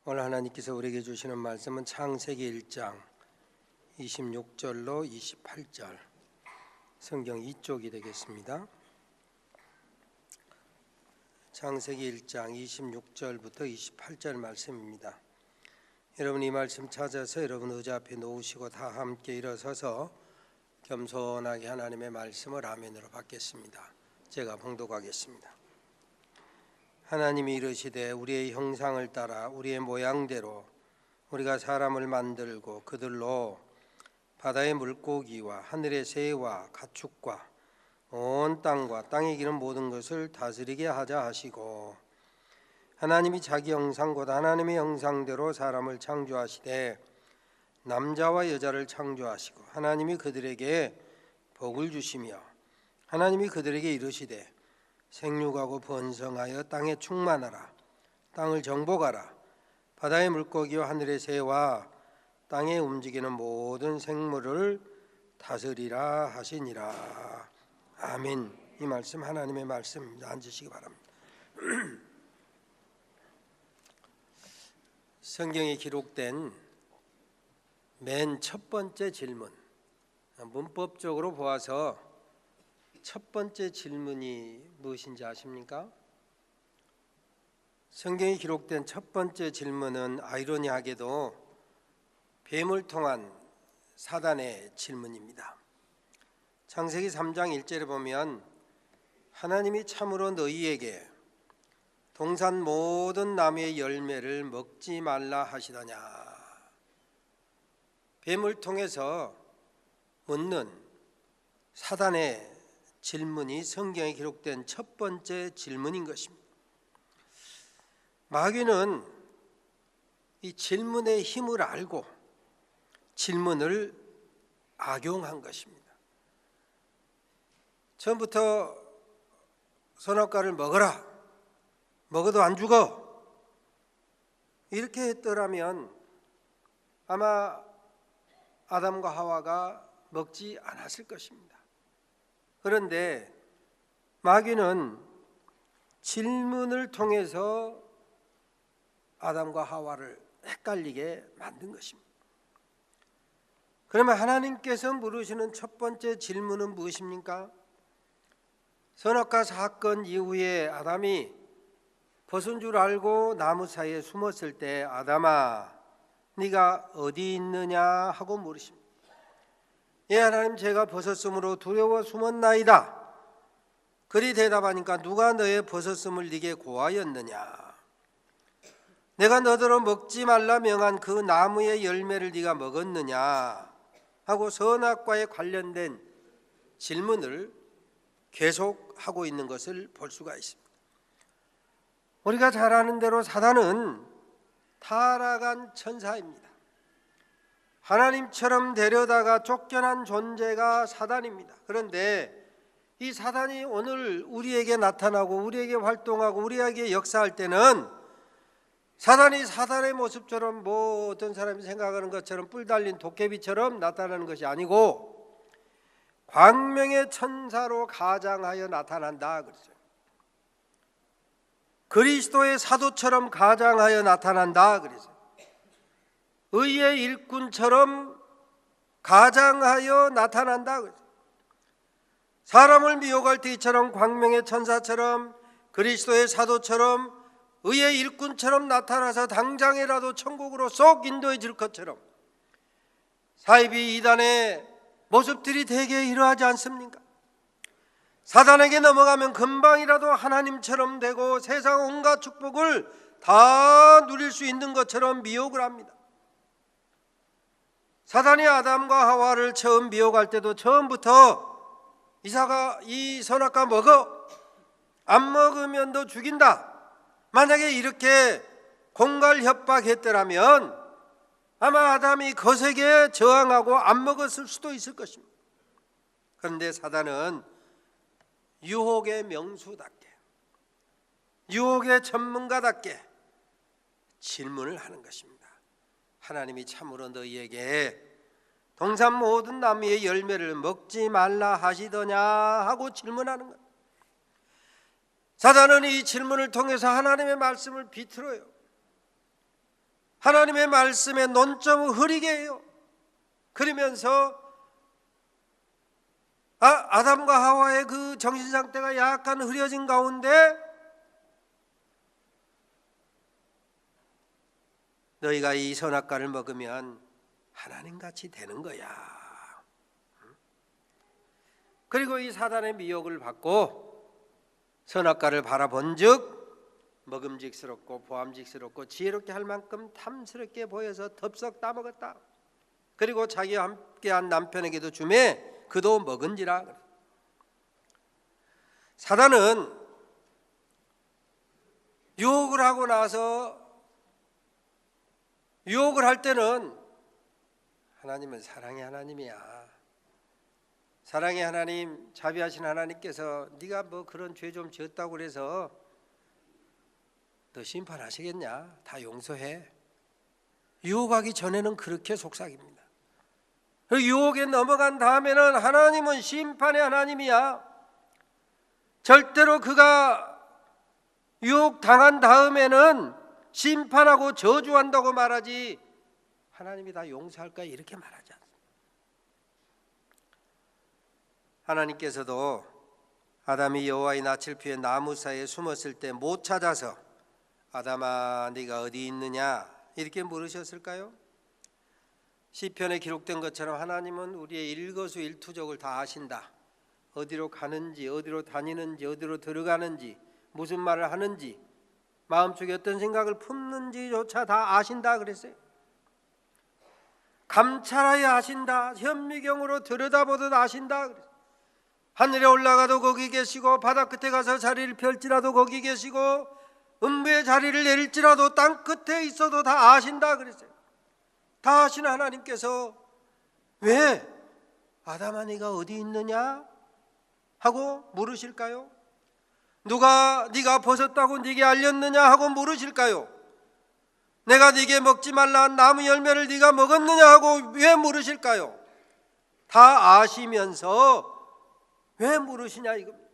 오늘 하나님께서 우리에게 주시는 말씀은 창세기 1장 26절로 28절 성경 2쪽이 되겠습니다. 창세기 1장 26절부터 28절 말씀입니다. 여러분 이 말씀 찾아서 여러분 의자 앞에 놓으시고 다 함께 일어서서 겸손하게 하나님의 말씀을 아멘으로 받겠습니다. 제가 봉독하겠습니다. 하나님이 이르시되 우리의 형상을 따라 우리의 모양대로 우리가 사람을 만들고 그들로 바다의 물고기와 하늘의 새와 가축과 온 땅과 땅에 기는 모든 것을 다스리게 하자 하시고, 하나님이 자기 형상 곧 하나님의 형상대로 사람을 창조하시되 남자와 여자를 창조하시고 하나님이 그들에게 복을 주시며 하나님이 그들에게 이르시되 생육하고 번성하여 땅에 충만하라. 땅을 정복하라. 바다의 물고기와 하늘의 새와 땅에 움직이는 모든 생물을 다스리라 하시니라. 아멘. 이 말씀 하나님의 말씀입니다. 앉으시기 바랍니다. 성경에 기록된 맨 첫 번째 질문, 문법적으로 보아서 첫 번째 질문이 무엇인지 아십니까? 성경에 기록된 첫 번째 질문은 아이러니하게도 뱀을 통한 사단의 질문입니다. 창세기 3장 1절에 보면 하나님이 참으로 너희에게 동산 모든 나무의 열매를 먹지 말라 하시더냐. 뱀을 통해서 묻는 사단의 질문이 성경에 기록된 첫 번째 질문인 것입니다. 마귀는 이 질문의 힘을 알고 질문을 악용한 것입니다. 처음부터 선악과를 먹어라, 먹어도 안 죽어, 이렇게 했더라면 아마 아담과 하와가 먹지 않았을 것입니다. 그런데 마귀는 질문을 통해서 아담과 하와를 헷갈리게 만든 것입니다. 그러면 하나님께서 물으시는 첫 번째 질문은 무엇입니까? 선악과 사건 이후에 아담이 벗은 줄 알고 나무 사이에 숨었을 때 아담아 네가 어디 있느냐 하고 물으십니다. 예 하나님, 제가 벗었으므로 두려워 숨었나이다. 그리 대답하니까 누가 너의 벗었음을 네게 고하였느냐? 내가 너더러 먹지 말라 명한 그 나무의 열매를 네가 먹었느냐? 하고 선악과에 관련된 질문을 계속하고 있는 것을 볼 수가 있습니다. 우리가 잘 아는 대로 사단은 타락한 천사입니다. 하나님처럼 데려다가 쫓겨난 존재가 사단입니다. 그런데 이 사단이 오늘 우리에게 나타나고 우리에게 활동하고 우리에게 역사할 때는 사단이 사단의 모습처럼 뭐 어떤 사람이 생각하는 것처럼 뿔 달린 도깨비처럼 나타나는 것이 아니고 광명의 천사로 가장하여 나타난다 그랬어요. 그리스도의 사도처럼 가장하여 나타난다 그랬어요. 의의 일꾼처럼 가장하여 나타난다. 사람을 미혹할 때 이처럼 광명의 천사처럼 그리스도의 사도처럼 의의 일꾼처럼 나타나서 당장이라도 천국으로 쏙 인도해 줄 것처럼 사이비 이단의 모습들이 대개 이러하지 않습니까? 사단에게 넘어가면 금방이라도 하나님처럼 되고 세상 온갖 축복을 다 누릴 수 있는 것처럼 미혹을 합니다. 사단이 아담과 하와를 처음 미혹할 때도 처음부터 이 선악과 먹어, 안 먹으면 너 죽인다, 만약에 이렇게 공갈 협박했더라면 아마 아담이 거세게 저항하고 안 먹었을 수도 있을 것입니다. 그런데 사단은 유혹의 명수답게, 유혹의 전문가답게 질문을 하는 것입니다. 하나님이 참으로 너희에게 동산 모든 나무의 열매를 먹지 말라 하시더냐 하고 질문하는 것. 사단은 이 질문을 통해서 하나님의 말씀을 비틀어요. 하나님의 말씀의 논점을 흐리게 해요. 그러면서 아담과 하와의 그 정신 상태가 약간 흐려진 가운데 너희가 이 선악과를 먹으면 하나님같이 되는 거야. 그리고 이 사단의 미혹을 받고 선악과를 바라본즉 먹음직스럽고 보암직스럽고 지혜롭게 할 만큼 탐스럽게 보여서 덥석 따먹었다. 그리고 자기와 함께한 남편에게도 주매 그도 먹은지라. 사단은 유혹을 하고 나서 유혹을 할 때는 하나님은 사랑의 하나님이야. 사랑의 하나님, 자비하신 하나님께서 네가 뭐 그런 죄 좀 지었다고 그래서 너 심판하시겠냐? 다 용서해. 유혹하기 전에는 그렇게 속삭입니다. 그 유혹에 넘어간 다음에는 하나님은 심판의 하나님이야. 절대로 그가 유혹당한 다음에는 심판하고 저주한다고 말하지 하나님이 다 용서할까 이렇게 말하지 않습니다. 하나님께서도 아담이 여호와의 낯을 나무 사이에 숨었을 때 못 찾아서 아담아 네가 어디 있느냐 이렇게 물으셨을까요? 시편에 기록된 것처럼 하나님은 우리의 일거수일투족을 다 아신다. 어디로 가는지, 어디로 다니는지, 어디로 들어가는지, 무슨 말을 하는지, 마음속에 어떤 생각을 품는지조차 다 아신다 그랬어요. 감찰하여 아신다. 현미경으로 들여다보듯 아신다 그랬어요. 하늘에 올라가도 거기 계시고 바다 끝에 가서 자리를 펼지라도 거기 계시고 음부의 자리를 내릴지라도 땅 끝에 있어도 다 아신다 그랬어요. 다 아시는 하나님께서 왜 아담아 네가 어디 있느냐 하고 물으실까요? 누가 네가 벗었다고 네게 알렸느냐 하고 물으실까요? 내가 네게 먹지 말라 나무 열매를 네가 먹었느냐 하고 왜 물으실까요? 다 아시면서 왜 물으시냐 이겁니다.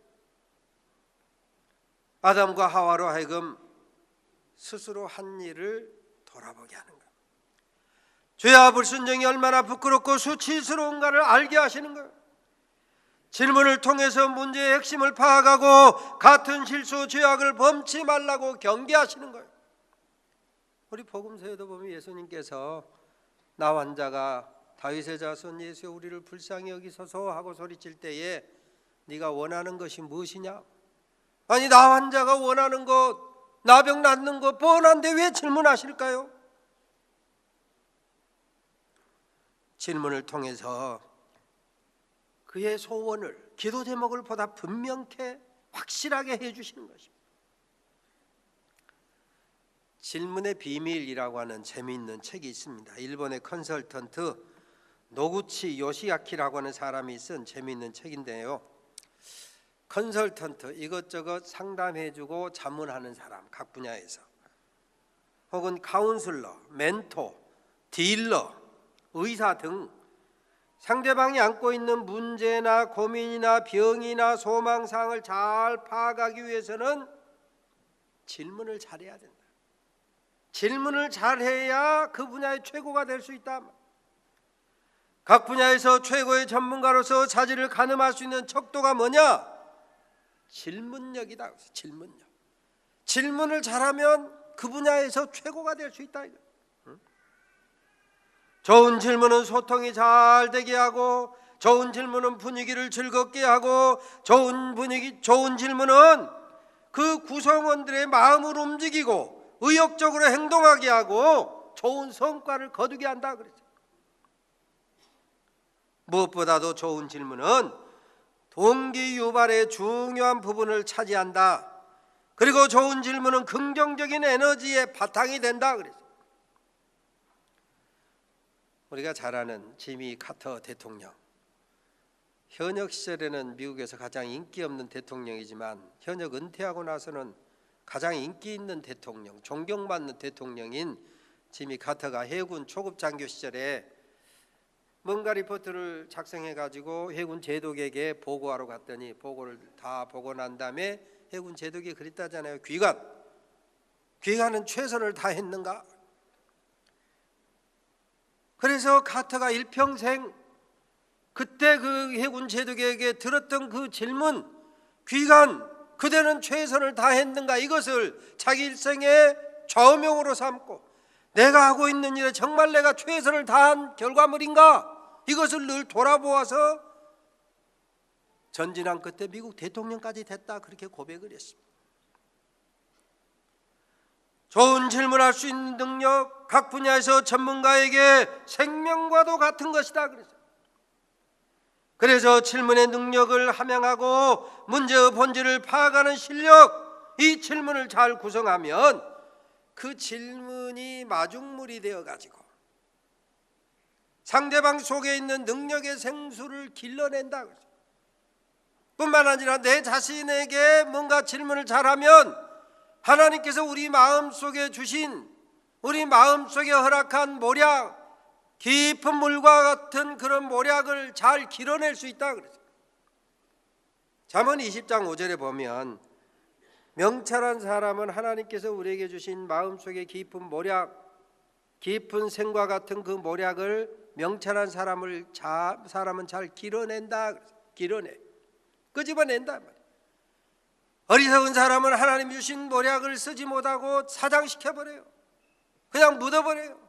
아담과 하와로 하여금 스스로 한 일을 돌아보게 하는 거예요. 죄와 불순종이 얼마나 부끄럽고 수치스러운가를 알게 하시는 거예요. 질문을 통해서 문제의 핵심을 파악하고 같은 실수 죄악을 범치 말라고 경계하시는 거예요. 우리 복음서에도 보면 예수님께서 나 환자가 다윗의 자손 예수여 우리를 불쌍히 여기소서 하고 소리칠 때에 네가 원하는 것이 무엇이냐? 아니 나 환자가 원하는 것, 나병 낫는 것 뻔한데 왜 질문하실까요? 질문을 통해서 그의 소원을 기도 제목을 보다 분명케 확실하게 해주시는 것입니다. 질문의 비밀이라고 하는 재미있는 책이 있습니다. 일본의 컨설턴트 노구치 요시야키라고 하는 사람이 쓴 재미있는 책인데요. 컨설턴트 이것저것 상담해주고 자문하는 사람 각 분야에서 혹은 카운슬러, 멘토, 딜러, 의사 등 상대방이 안고 있는 문제나 고민이나 병이나 소망사항을 잘 파악하기 위해서는 질문을 잘해야 된다. 질문을 잘해야 그 분야의 최고가 될 수 있다. 각 분야에서 최고의 전문가로서 자질을 가늠할 수 있는 척도가 뭐냐? 질문력이다. 질문력. 질문을 잘하면 그 분야에서 최고가 될 수 있다. 좋은 질문은 소통이 잘 되게 하고, 좋은 질문은 분위기를 즐겁게 하고, 좋은 질문은 그 구성원들의 마음을 움직이고 의욕적으로 행동하게 하고 좋은 성과를 거두게 한다 그랬죠. 무엇보다도 좋은 질문은 동기 유발의 중요한 부분을 차지한다. 그리고 좋은 질문은 긍정적인 에너지의 바탕이 된다 그랬어요. 우리가 잘 아는 지미 카터 대통령, 현역 시절에는 미국에서 가장 인기 없는 대통령이지만 현역 은퇴하고 나서는 가장 인기 있는 대통령, 존경받는 대통령인 지미 카터가 해군 초급 장교 시절에 뭔가 리포트를 작성해가지고 해군 제독에게 보고하러 갔더니 보고를 다 보고 난 다음에 해군 제독이 그랬다잖아요. 귀관은 최선을 다했는가? 그래서 카터가 일평생 그때 그 해군 제독에게 들었던 그 질문, 귀간, 그대는 최선을 다했는가, 이것을 자기 일생의 좌우명으로 삼고 내가 하고 있는 일에 정말 내가 최선을 다한 결과물인가, 이것을 늘 돌아보아서 전진한 끝에 미국 대통령까지 됐다, 그렇게 고백을 했습니다. 좋은 질문할 수 있는 능력, 각 분야에서 전문가에게 생명과도 같은 것이다 그래서 질문의 능력을 함양하고 문제의 본질을 파악하는 실력, 이 질문을 잘 구성하면 그 질문이 마중물이 되어 가지고 상대방 속에 있는 능력의 생수를 길러낸다. 뿐만 아니라 내 자신에게 뭔가 질문을 잘하면 하나님께서 우리 마음속에 주신, 우리 마음속에 허락한 모략, 깊은 물과 같은 그런 모략을 잘 길어낼 수 있다 그랬어요. 잠언 20장 5절에 보면 명철한 사람은 하나님께서 우리에게 주신 마음속에 깊은 모략, 깊은 생과 같은 그 모략을 명철한 사람은 잘 길어낸다. 길어내, 끄집어낸다. 어리석은 사람은 하나님 주신 모략을 쓰지 못하고 사장시켜버려요. 그냥 묻어버려요.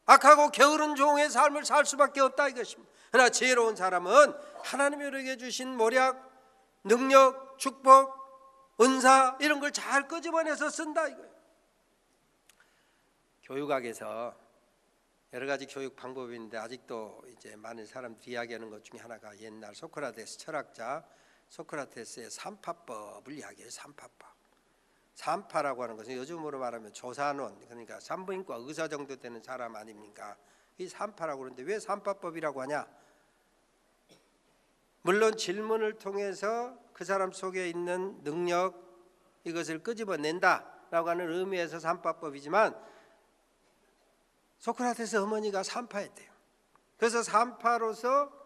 악하고 게으른 종의 삶을 살 수밖에 없다 이것입니다. 그러나 지혜로운 사람은 하나님이 우리에게 주신 모략, 능력, 축복, 은사, 이런 걸 잘 끄집어내서 쓴다 이거예요. 교육학에서 여러 가지 교육 방법이 있는데 아직도 이제 많은 사람들이 이야기하는 것 중에 하나가 옛날 소크라테스 철학자 소크라테스의 삼파법을 이야기해요. 삼파라고 하는 것은 요즘으로 말하면 조사논, 그러니까 산부인과 의사 정도 되는 사람 아닙니까? 이 삼파라고 그러는데 왜 삼파법이라고 하냐? 물론 질문을 통해서 그 사람 속에 있는 능력, 이것을 끄집어낸다라고 하는 의미에서 삼파법이지만 소크라테스 어머니가 삼파였대요. 그래서 삼파로서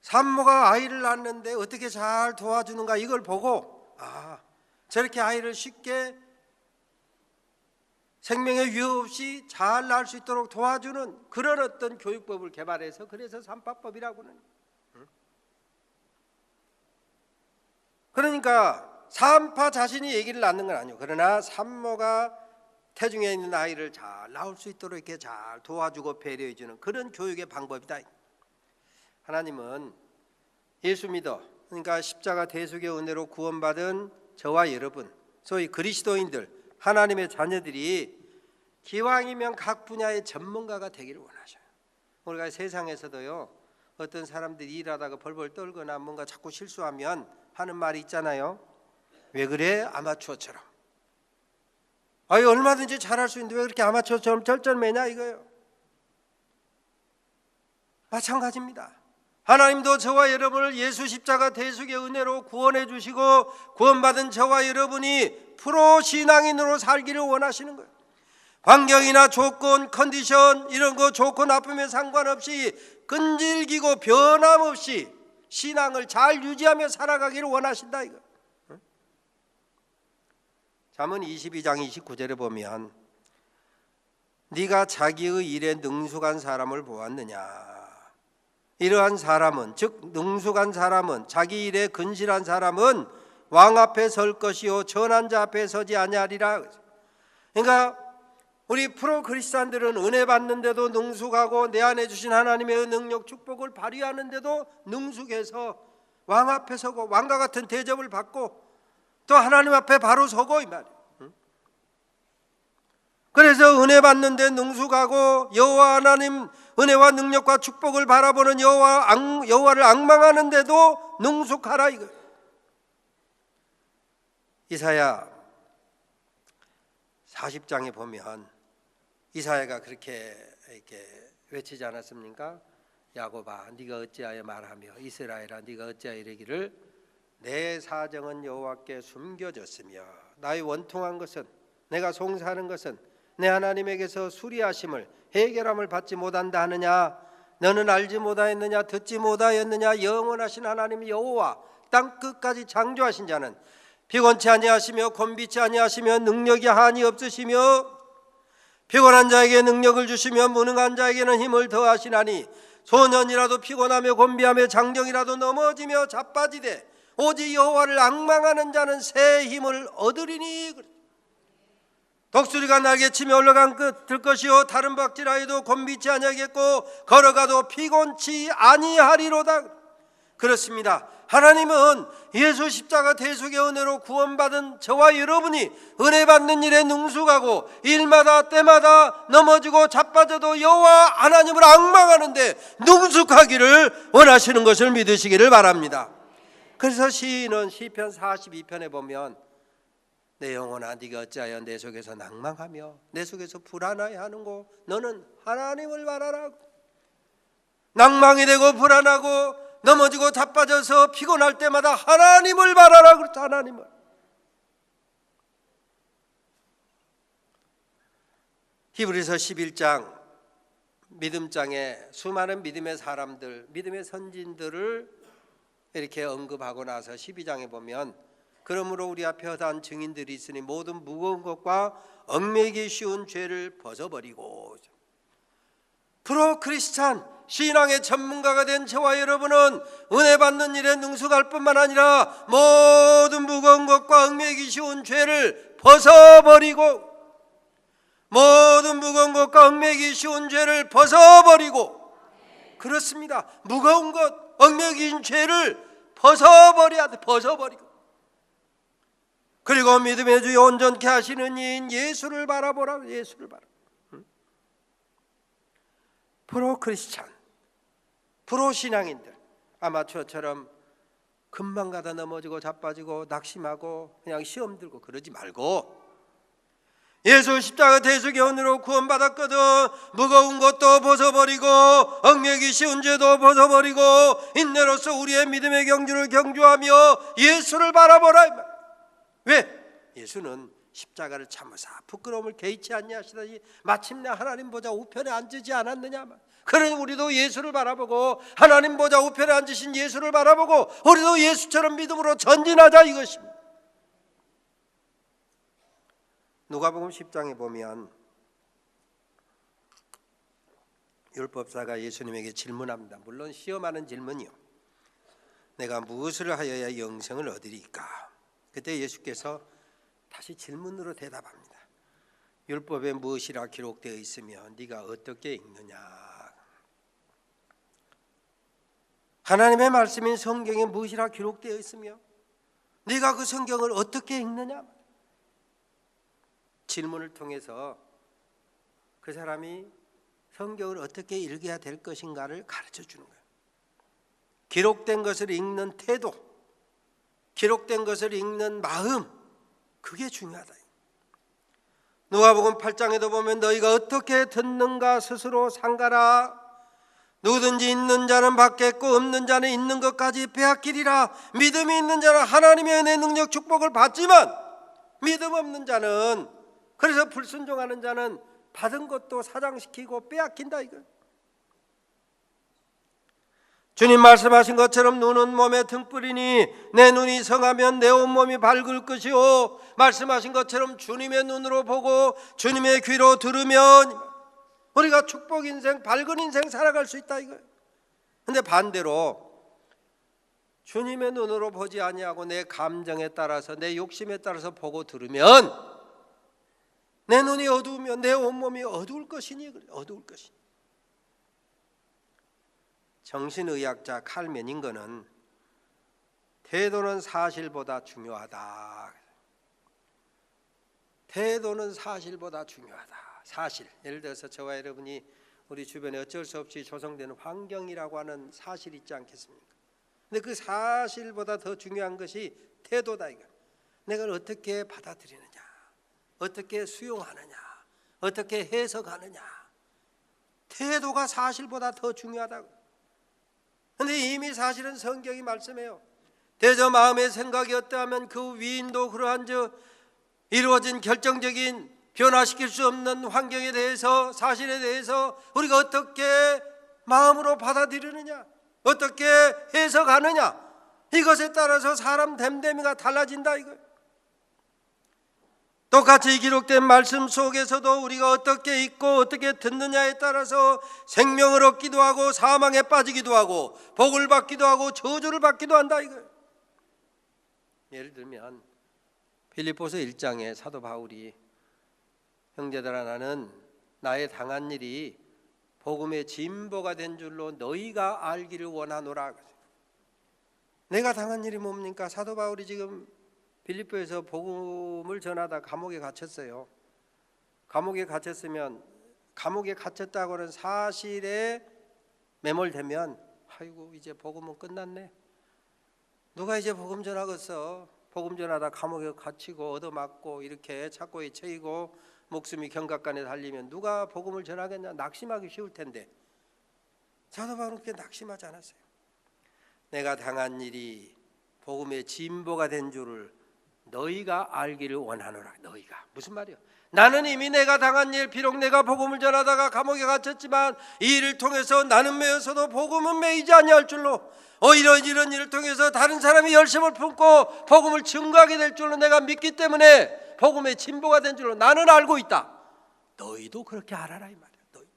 산모가 아이를 낳는데 어떻게 잘 도와주는가, 이걸 보고 저렇게 아이를 쉽게 생명의 위협 없이 잘 낳을 수 있도록 도와주는 그런 어떤 교육법을 개발해서 그래서 삼파법이라고 하는. 그러니까 산파 자신이 아기를 낳는 건 아니에요. 그러나 산모가 태중에 있는 아이를 잘 낳을 수 있도록 이렇게 잘 도와주고 배려해 주는 그런 교육의 방법이다. 하나님은 예수 믿어, 그러니까 십자가 대속의 은혜로 구원받은 저와 여러분, 소위 그리스도인들, 하나님의 자녀들이 기왕이면 각 분야의 전문가가 되기를 원하셔요. 우리가 세상에서도요, 어떤 사람들이 일하다가 벌벌 떨거나 뭔가 자꾸 실수하면 하는 말이 있잖아요. 왜 그래? 아마추어처럼. 얼마든지 잘할 수 있는데 왜 그렇게 아마추어처럼 절절매냐 이거예요. 마찬가지입니다. 하나님도 저와 여러분을 예수 십자가 대속의 은혜로 구원해 주시고 구원받은 저와 여러분이 프로 신앙인으로 살기를 원하시는 거예요. 환경이나 조건, 컨디션 이런 거 좋고 나쁨에 상관없이 끈질기고 변함없이 신앙을 잘 유지하며 살아가기를 원하신다 이거. 잠언 22장 29절에 보면 네가 자기의 일에 능숙한 사람을 보았느냐. 이러한 사람은, 즉 능숙한 사람은, 자기 일에 근실한 사람은 왕 앞에 설 것이요 전한 자 앞에 서지 아니하리라. 그러니까 우리 프로 크리스찬들은 은혜 받는데도 능숙하고 내 안에 주신 하나님의 능력 축복을 발휘하는데도 능숙해서 왕 앞에 서고 왕과 같은 대접을 받고 또 하나님 앞에 바로 서고 이 말이에요. 그래서 은혜 받는데 능숙하고 여호와 하나님 은혜와 능력과 축복을 바라보는 여호와를 앙망하는데도 능숙하라 이거. 이사야 40장에 보면 이사야가 그렇게 이렇게 외치지 않았습니까? 야곱아, 네가 어찌하여 말하며 이스라엘아, 네가 어찌하여 이르기를 내 사정은 여호와께 숨겨졌으며 나의 원통한 것은, 내가 송사하는 것은 내 하나님에게서 수리하심을 해결함을 받지 못한다 하느냐. 너는 알지 못하였느냐, 듣지 못하였느냐. 영원하신 하나님 여호와 땅 끝까지 창조하신 자는 피곤치 아니하시며 곤비치 아니하시며 능력이 한이 없으시며 피곤한 자에게 능력을 주시며 무능한 자에게는 힘을 더하시나니 소년이라도 피곤하며 곤비하며 장정이라도 넘어지며 자빠지되 오직 여호와를 앙망하는 자는 새 힘을 얻으리니. 독수리가 날개치며 올라간 끝 들 것이요 다른 박질하여도 곤비치 아니하겠고 걸어가도 피곤치 아니하리로다. 그렇습니다. 하나님은 예수 십자가 대속의 은혜로 구원받은 저와 여러분이 은혜 받는 일에 능숙하고 일마다 때마다 넘어지고 자빠져도 여호와 하나님을 앙망하는데 능숙하기를 원하시는 것을 믿으시기를 바랍니다. 그래서 시인은 시편 42편에 보면 내 영혼아 네가 어찌하여 내 속에서 낭망하며 내 속에서 불안해하는고 너는 하나님을 바라라. 낭망이 되고 불안하고 넘어지고 자빠져서 피곤할 때마다 하나님을 바라라. 그렇죠. 하나님을. 히브리서 11장 믿음장에 수많은 믿음의 사람들, 믿음의 선진들을 이렇게 언급하고 나서 12장에 보면 그러므로 우리 앞에 허다한 증인들이 있으니 모든 무거운 것과 얽매이기 쉬운 죄를 벗어버리고. 프로크리스찬 신앙의 전문가가 된 저와 여러분은 은혜 받는 일에 능숙할 뿐만 아니라 모든 무거운 것과 얽매이기 쉬운 죄를 벗어버리고, 모든 무거운 것과 얽매이기 쉬운 죄를 벗어버리고, 그렇습니다. 무거운 것, 얽매이긴 죄를 벗어버려야 돼. 벗어버리고. 그리고 믿음의 주여 온전케 하시는 이인 예수를 바라보라. 예수를 바라. 프로크리스찬, 프로신앙인들, 아마추어처럼 금방 가다 넘어지고 자빠지고 낙심하고 그냥 시험 들고 그러지 말고 예수 십자가 대속의 은혜로 구원받았거든 무거운 것도 벗어버리고 얽매이기 쉬운 죄도 벗어버리고 인내로서 우리의 믿음의 경주를 경주하며 예수를 바라보라. 왜? 예수는 십자가를 참으사 부끄러움을 개의치 아니하시더니 마침내 하나님 보좌 우편에 앉으지 않았느냐. 그러니 우리도 예수를 바라보고 하나님 보좌 우편에 앉으신 예수를 바라보고 우리도 예수처럼 믿음으로 전진하자 이것입니다. 누가복음 10장에 보면 율법사가 예수님에게 질문합니다. 물론 시험하는 질문이요. 내가 무엇을 하여야 영생을 얻으리까? 그때 예수께서 다시 질문으로 대답합니다. 율법에 무엇이라 기록되어 있으며 네가 어떻게 읽느냐? 하나님의 말씀인 성경에 무엇이라 기록되어 있으며 네가 그 성경을 어떻게 읽느냐? 질문을 통해서 그 사람이 성경을 어떻게 읽어야 될 것인가를 가르쳐 주는 거예요. 기록된 것을 읽는 태도, 기록된 것을 읽는 마음, 그게 중요하다. 누가복음 8장에도 보면 너희가 어떻게 듣는가 스스로 상가라. 누구든지 있는 자는 받겠고 없는 자는 있는 것까지 빼앗기리라. 믿음이 있는 자는 하나님의 은혜 능력 축복을 받지만 믿음 없는 자는, 그래서 불순종하는 자는 받은 것도 사장시키고 빼앗긴다 이거. 주님 말씀하신 것처럼 눈은 몸에 등불이니 내 눈이 성하면 내 온몸이 밝을 것이요, 말씀하신 것처럼 주님의 눈으로 보고 주님의 귀로 들으면 우리가 축복 인생, 밝은 인생 살아갈 수 있다 이거예요. 근데 반대로 주님의 눈으로 보지 아니하고 내 감정에 따라서 내 욕심에 따라서 보고 들으면 내 눈이 어두우면 내 온몸이 어두울 것이니, 어두울 것이니. 정신의학자 칼 메닝거는 태도는 사실보다 중요하다. 태도는 사실보다 중요하다. 사실, 예를 들어서 저와 여러분이 우리 주변에 어쩔 수 없이 조성되는 환경이라고 하는 사실이 있지 않겠습니까? 근데 그 사실보다 더 중요한 것이 태도다 이거. 내가 어떻게 받아들이느냐, 어떻게 수용하느냐, 어떻게 해석하느냐. 태도가 사실보다 더 중요하다고. 그런데 이미 사실은 성경이 말씀해요. 대저 마음의 생각이 어떠하면 그 위인도 그러한 이루어진 결정적인 변화시킬 수 없는 환경에 대해서, 사실에 대해서 우리가 어떻게 마음으로 받아들이느냐, 어떻게 해석하느냐, 이것에 따라서 사람 됨됨이가 달라진다 이거. 똑같이 기록된 말씀 속에서도 우리가 어떻게 읽고 어떻게 듣느냐에 따라서 생명을 얻기도 하고 사망에 빠지기도 하고 복을 받기도 하고 저주를 받기도 한다 이거예요. 예를 들면 빌립보서 1장에 사도 바울이 형제들아 나는 나의 당한 일이 복음의 진보가 된 줄로 너희가 알기를 원하노라. 내가 당한 일이 뭡니까? 사도 바울이 지금 빌립보에서 복음을 전하다 감옥에 갇혔어요. 감옥에 갇혔으면 감옥에 갇혔다고는 사실에 매몰되면 아이고 이제 복음은 끝났네. 누가 이제 복음 전하겠어? 복음 전하다 감옥에 갇히고 얻어맞고 이렇게 착고에 처이고 목숨이 경각간에 달리면 누가 복음을 전하겠냐? 낙심하기 쉬울 텐데 사도 바울은 그렇게 낙심하지 않았어요. 내가 당한 일이 복음의 진보가 된 줄을 너희가 알기를 원하노라. 너희가 무슨 말이야? 나는 이미 내가 당한 일, 비록 내가 복음을 전하다가 감옥에 갇혔지만 이 일을 통해서 나는 매여서도 복음은 매이지 아니할 줄로 이런 일을 통해서 다른 사람이 열심을 품고 복음을 증거하게 될 줄로 내가 믿기 때문에 복음의 진보가 된 줄로 나는 알고 있다. 너희도 그렇게 알아라 이 말이야. 너희도.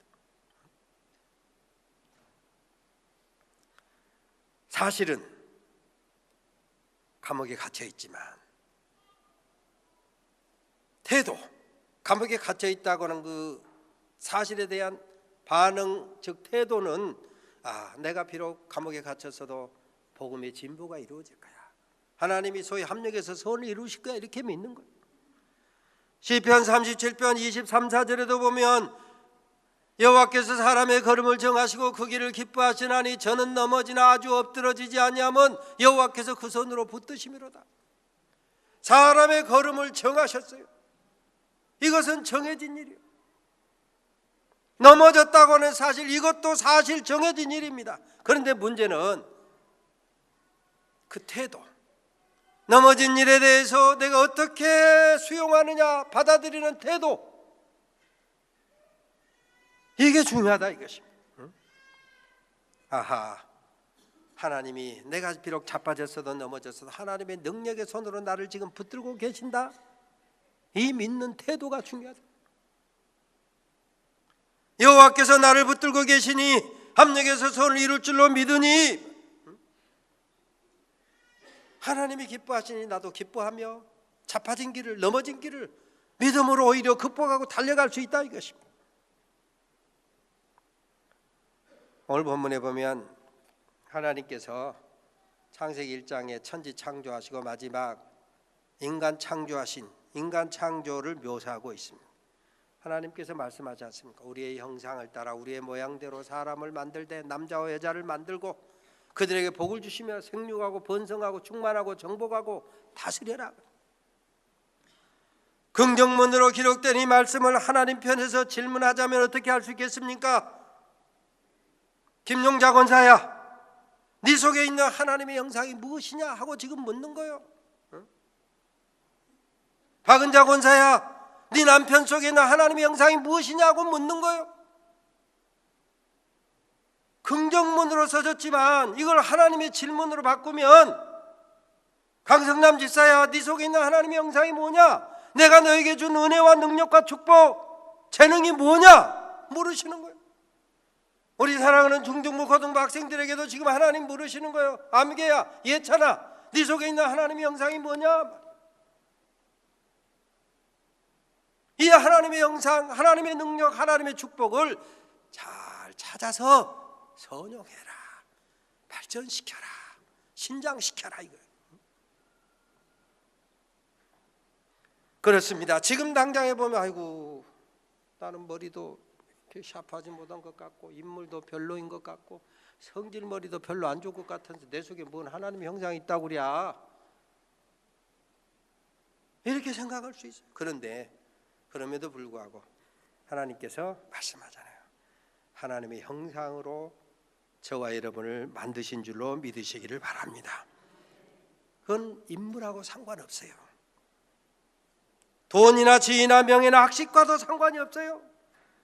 사실은 감옥에 갇혀 있지만 태도, 감옥에 갇혀 있다고는 그 사실에 대한 반응, 즉 태도는 내가 비록 감옥에 갇혔어도 복음의 진보가 이루어질 거야. 하나님이 소위 합력해서 선을 이루실 거야. 이렇게 믿는 거예요. 시편 37편 23, 4절에도 보면 여호와께서 사람의 걸음을 정하시고 그 길을 기뻐하시나니 저는 넘어지나 아주 엎드러지지 아니하면 여호와께서 그 손으로 붙드심이로다. 사람의 걸음을 정하셨어요. 이것은 정해진 일이에요. 넘어졌다고는 사실 이것도 사실 정해진 일입니다. 그런데 문제는 그 태도, 넘어진 일에 대해서 내가 어떻게 수용하느냐, 받아들이는 태도, 이게 중요하다 이것입니다. 하나님이 내가 비록 자빠졌어도 넘어졌어도 하나님의 능력의 손으로 나를 지금 붙들고 계신다. 이 믿는 태도가 중요하다. 여호와께서 나를 붙들고 계시니 합력해서 손을 이룰 줄로 믿으니 하나님이 기뻐하시니 나도 기뻐하며 자빠진 길을, 넘어진 길을 믿음으로 오히려 극복하고 달려갈 수 있다 이것입니다. 오늘 본문에 보면 하나님께서 창세기 1장에 천지 창조하시고 마지막 인간 창조하신 인간 창조를 묘사하고 있습니다. 하나님께서 말씀하지 않습니까? 우리의 형상을 따라 우리의 모양대로 사람을 만들되 남자와 여자를 만들고 그들에게 복을 주시며 생육하고 번성하고 충만하고 정복하고 다스려라. 긍정문으로 기록된 이 말씀을 하나님 편에서 질문하자면 어떻게 할 수 있겠습니까? 김용자 권사야, 네 속에 있는 하나님의 형상이 무엇이냐 하고 지금 묻는 거예요. 박은자 권사야, 네 남편 속에 있는 하나님의 형상이 무엇이냐고 묻는 거예요. 긍정문으로 써졌지만 이걸 하나님의 질문으로 바꾸면 강성남 집사야, 네 속에 있는 하나님의 형상이 뭐냐? 내가 너에게 준 은혜와 능력과 축복, 재능이 뭐냐? 물으시는 거예요. 우리 사랑하는 중등부 고등부 학생들에게도 지금 하나님 물으시는 거예요. 암개야, 예찬아, 네 속에 있는 하나님의 형상이 뭐냐? 이 하나님의 형상, 하나님의 능력, 하나님의 축복을 잘 찾아서 선용해라, 발전시켜라, 신장시켜라 이거예요. 그렇습니다. 지금 당장에 보면 아이고 나는 머리도 샤프하지 못한 것 같고 인물도 별로인 것 같고 성질머리도 별로 안 좋을 것 같은데 내 속에 뭔 하나님의 형상이 있다고 그랴, 이렇게 생각할 수 있어요. 그런데 그럼에도 불구하고 하나님께서 말씀하잖아요. 하나님의 형상으로 저와 여러분을 만드신 줄로 믿으시기를 바랍니다. 그건 인물하고 상관없어요. 돈이나 지위나 명예나 학식과도 상관이 없어요.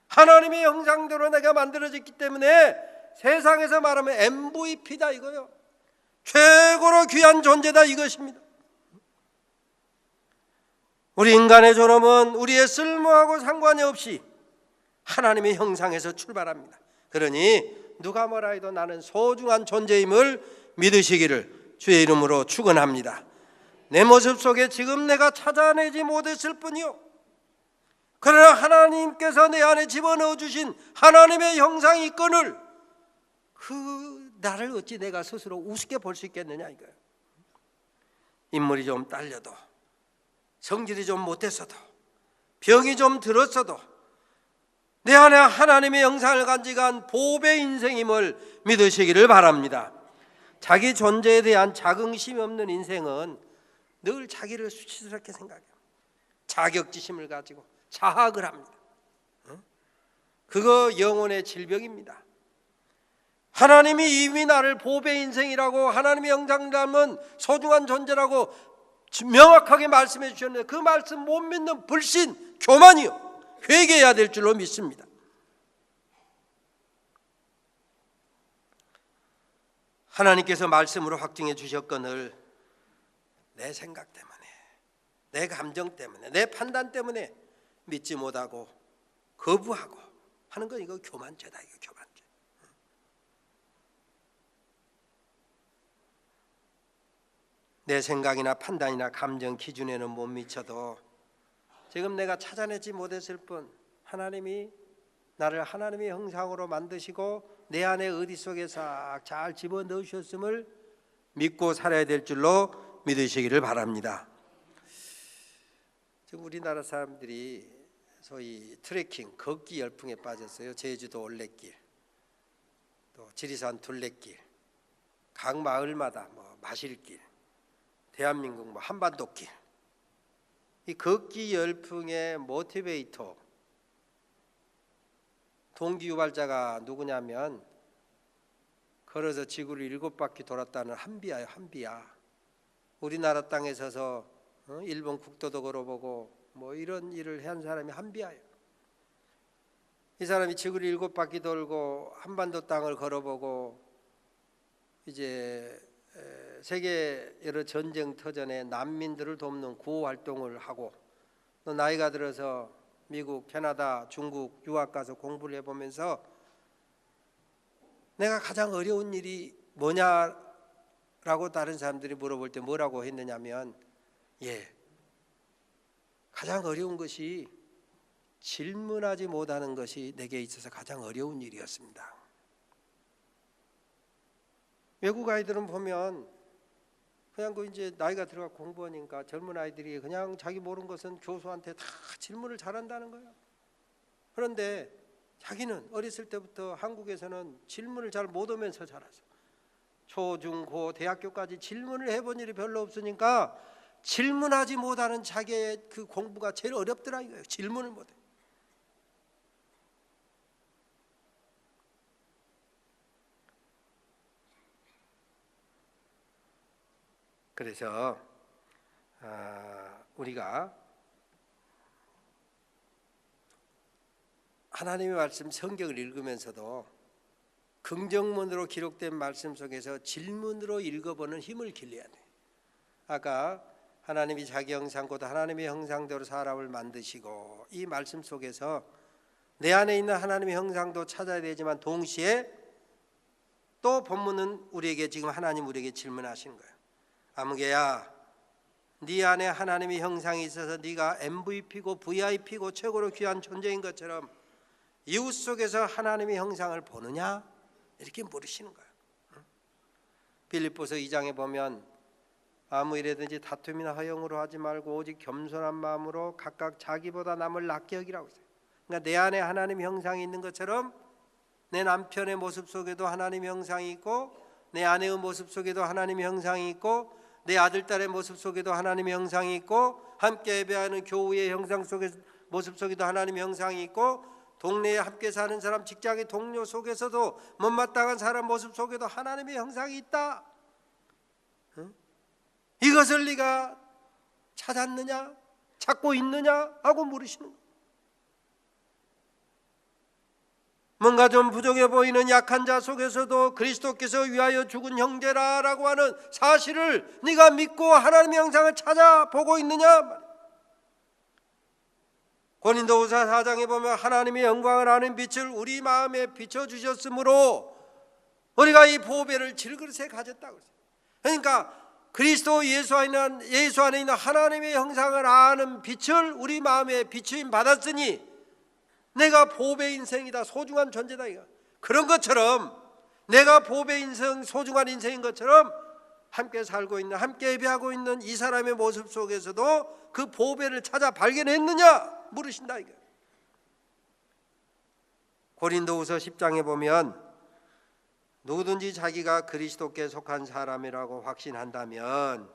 하나님의 형상대로 내가 만들어졌기 때문에 세상에서 말하면 MVP다 이거요. 최고로 귀한 존재다 이것입니다. 우리 인간의 존엄은 우리의 쓸모하고 상관이 없이 하나님의 형상에서 출발합니다. 그러니 누가 뭐라 해도 나는 소중한 존재임을 믿으시기를 주의 이름으로 축원합니다. 내 모습 속에 지금 내가 찾아내지 못했을 뿐이요, 그러나 하나님께서 내 안에 집어넣어 주신 하나님의 형상이 있거늘 그 나를 어찌 내가 스스로 우습게 볼 수 있겠느냐 이거예요. 인물이 좀 딸려도, 성질이 좀 못했어도, 병이 좀 들었어도 내 안에 하나님의 형상을 간직한 보배의 인생임을 믿으시기를 바랍니다. 자기 존재에 대한 자긍심이 없는 인생은 늘 자기를 수치스럽게 생각해요. 자격지심을 가지고 자학을 합니다. 그거 영혼의 질병입니다. 하나님이 이미 나를 보배의 인생이라고, 하나님의 형상 닮은 소중한 존재라고 명확하게 말씀해 주셨는데 그 말씀 못 믿는 불신, 교만이요, 회개해야 될 줄로 믿습니다. 하나님께서 말씀으로 확증해 주셨거늘 내 생각 때문에, 내 감정 때문에, 내 판단 때문에 믿지 못하고 거부하고 하는 건 이거 교만죄다. 이거 교만죄. 내 생각이나 판단이나 감정 기준에는 못 미쳐도 지금 내가 찾아내지 못했을 뿐 하나님이 나를 하나님의 형상으로 만드시고 내 안에 어디 속에 싹 잘 집어넣으셨음을 믿고 살아야 될 줄로 믿으시기를 바랍니다. 지금 우리나라 사람들이 소위 트레킹, 걷기 열풍에 빠졌어요. 제주도 올레길, 또 지리산 둘레길, 각 마을마다 마실길, 대한민국 한반도길. 이 걷기 열풍의 모티베이터, 동기유발자가 누구냐면 걸어서 지구를 7바퀴 돌았다는 한비야예요. 한비야. 우리나라 땅에 서서 일본 국도도 걸어보고 이런 일을 한 사람이 한비야예요. 이 사람이 지구를 7바퀴 돌고 한반도 땅을 걸어보고 이제 세계 여러 전쟁터 전에 난민들을 돕는 구호 활동을 하고 또 나이가 들어서 미국, 캐나다, 중국 유학 가서 공부를 해보면서 내가 가장 어려운 일이 뭐냐라고 다른 사람들이 물어볼 때 뭐라고 했느냐면 가장 어려운 것이 질문하지 못하는 것이 내게 있어서 가장 어려운 일이었습니다. 외국 아이들은 보면 그냥 이제 나이가 들어가 공부하니까 젊은 아이들이 그냥 자기 모르는 것은 교수한테 다 질문을 잘한다는 거예요. 그런데 자기는 어렸을 때부터 한국에서는 질문을 잘 못 하면서 자라서 초, 중, 고, 대학교까지 질문을 해본 일이 별로 없으니까 질문하지 못하는 자기의 그 공부가 제일 어렵더라 이거예요. 질문을 못해. 그래서 우리가 하나님의 말씀 성경을 읽으면서도 긍정문으로 기록된 말씀 속에서 질문으로 읽어보는 힘을 길러야 돼. 아까 하나님이 자기 형상 곧 하나님의 형상대로 사람을 만드시고 이 말씀 속에서 내 안에 있는 하나님의 형상도 찾아야 되지만 동시에 또 본문은 우리에게 지금 하나님 우리에게 질문하시는 거예요. 아무개야, 네 안에 하나님의 형상이 있어서 네가 MVP고 VIP고 최고로 귀한 존재인 것처럼 이웃 속에서 하나님의 형상을 보느냐? 이렇게 물으시는 거예요. 빌립보서 2장에 보면 아무 일에든지 다툼이나 허영으로 하지 말고 오직 겸손한 마음으로 각각 자기보다 남을 낮게 여기라고 했어요. 그러니까 내 안에 하나님의 형상이 있는 것처럼 내 남편의 모습 속에도 하나님의 형상이 있고 내 아내의 모습 속에도 하나님의 형상이 있고 내 아들, 딸의 모습 속에도 하나님의 형상이 있고 함께 예배하는 교우의 형상 속에 모습 속에도 하나님의 형상이 있고 동네에 함께 사는 사람, 직장의 동료 속에서도 못마땅한 사람 모습 속에도 하나님의 형상이 있다. 이것을 네가 찾았느냐? 찾고 있느냐? 하고 물으시는 거예요. 뭔가 좀 부족해 보이는 약한 자 속에서도 그리스도께서 위하여 죽은 형제라라고 하는 사실을 네가 믿고 하나님의 형상을 찾아보고 있느냐? 고린도후서 4장에 보면 하나님의 영광을 아는 빛을 우리 마음에 비춰주셨으므로 우리가 이 보배를 질그릇에 가졌다고 했어요. 그러니까 그리스도 예수 안에 있는 하나님의 형상을 아는 빛을 우리 마음에 비추임 받았으니 내가 보배 인생이다, 소중한 존재다. 이거. 그런 것처럼 내가 보배 인생, 소중한 인생인 것처럼 함께 살고 있는, 함께 예배하고 있는 이 사람의 모습 속에서도 그 보배를 찾아 발견했느냐 물으신다 이거. 고린도후서 10장에 보면 누구든지 자기가 그리스도께 속한 사람이라고 확신한다면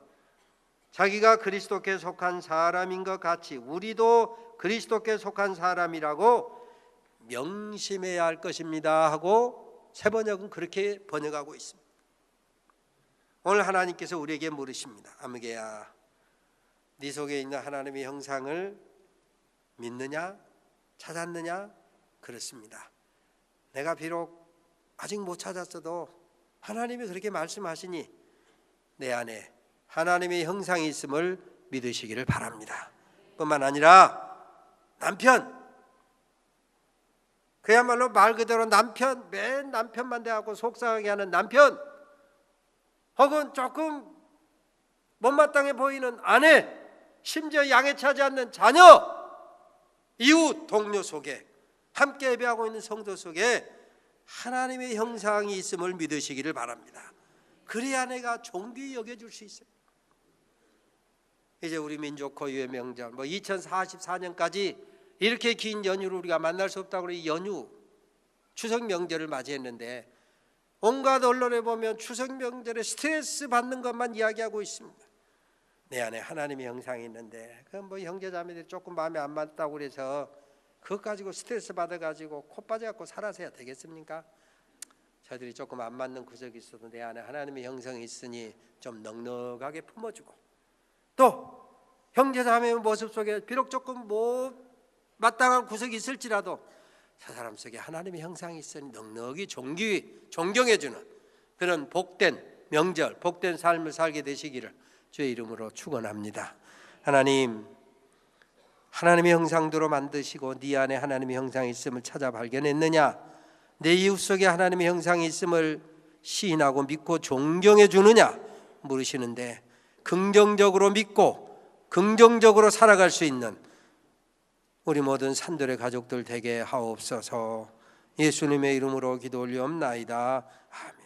자기가 그리스도께 속한 사람인 것 같이 우리도 그리스도께 속한 사람이라고 명심해야 할 것입니다 하고 새번역은 그렇게 번역하고 있습니다. 오늘 하나님께서 우리에게 물으십니다. 아무개야, 네 속에 있는 하나님의 형상을 믿느냐? 찾았느냐? 그렇습니다. 내가 비록 아직 못 찾았어도 하나님이 그렇게 말씀하시니 내 안에 하나님의 형상이 있음을 믿으시기를 바랍니다. 뿐만 아니라 남편, 그야말로 말 그대로 남편, 맨 남편만 대하고 속상하게 하는 남편, 혹은 조금 못마땅해 보이는 아내, 심지어 양해차지 않는 자녀, 이웃, 동료 속에, 함께 예배하고 있는 성도 속에 하나님의 형상이 있음을 믿으시기를 바랍니다. 그래야 내가 존귀히 여겨줄 수 있어요. 이제 우리 민족 고유의 명절 2044년까지 이렇게 긴 연휴를 우리가 만날 수 없다고 이 연휴 추석 명절을 맞이했는데 온갖 언론에 보면 추석 명절에 스트레스 받는 것만 이야기하고 있습니다. 내 안에 하나님의 형상이 있는데 그 형제자매들이 조금 마음에 안 맞다고 그래서 그것 가지고 스트레스 받아가지고 코 빠져갖고 살아서야 되겠습니까? 저들이 조금 안 맞는 구석이 있어도 내 안에 하나님의 형성이 있으니 좀 넉넉하게 품어주고, 또 형제자매의 모습 속에 비록 조금 못 마땅한 구석이 있을지라도 저 사람 속에 하나님의 형상이 있으니 넉넉히 존경해주는 그런 복된 명절, 복된 삶을 살게 되시기를 주의 이름으로 축원합니다. 하나님의 형상대로 만드시고 네 안에 하나님의 형상이 있음을 찾아 발견했느냐? 내 이웃 속에 하나님의 형상이 있음을 시인하고 믿고 존경해 주느냐 물으시는데, 긍정적으로 믿고 긍정적으로 살아갈 수 있는 우리 모든 산돌의 가족들 되게 하옵소서. 예수님의 이름으로 기도 올리옵나이다. 아멘.